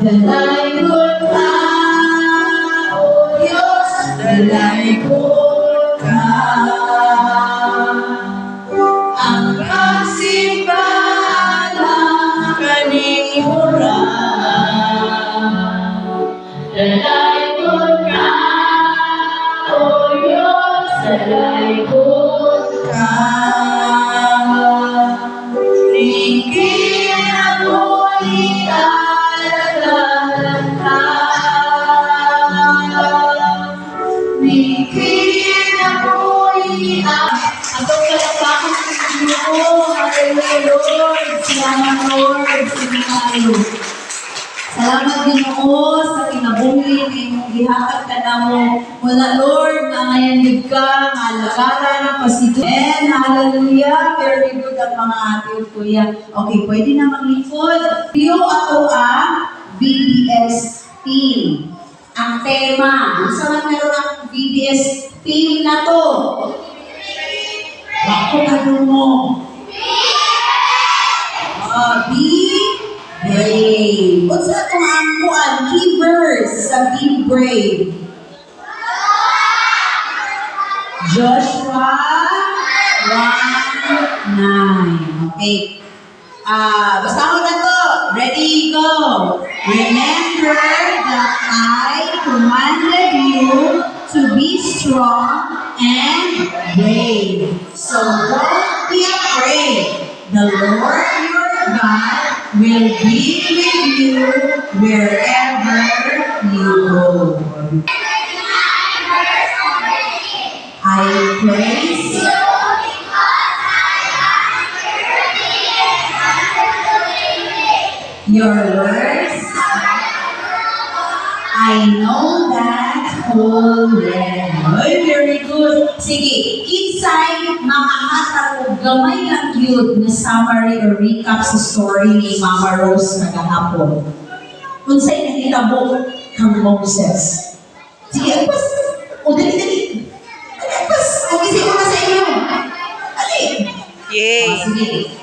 Dalaykot ka, O Diyos, dalaykot ka. Ang pagsimbala kaning oras. Dalaykot ka, O Diyos, dalaykot ka. Tingin ako'y alalalang ka. Tingin ako'y atong kalakpakan sa Ginoo. Hallelujah, Lord. Salamat, Lord. Salamat, Ginoo, sa kinabuhi na imong gihatag ka namo. Wala, Lord, na ngayon ka, nga lagaran ng pasito. And hallelujah, very good ang mga ate at kuya. Okay, pwede na maglingkod. Tiyo ako ang BBS team. Ang tema, saan meron ang BBS team na to? Ako ano mo? Be brave. What's that kung ang kuan? Key verse sa be brave. Joshua 1:9. Okay. Basta ako na to. Ready, go. Remember that I commanded you to be strong and brave. So don't be afraid. The Lord your God will be with you wherever you go. I praise you. Your words, I know that already. Very good. Sige, kinsay makahatag og gamay lang yun na summary or recap sa story ni Mama Rose kagahapon. Unsay nahitabo kang Moses. Sige, agpas. O, dali. Agpas. O, isip ko na sa inyo. Dali. Yay! Sige.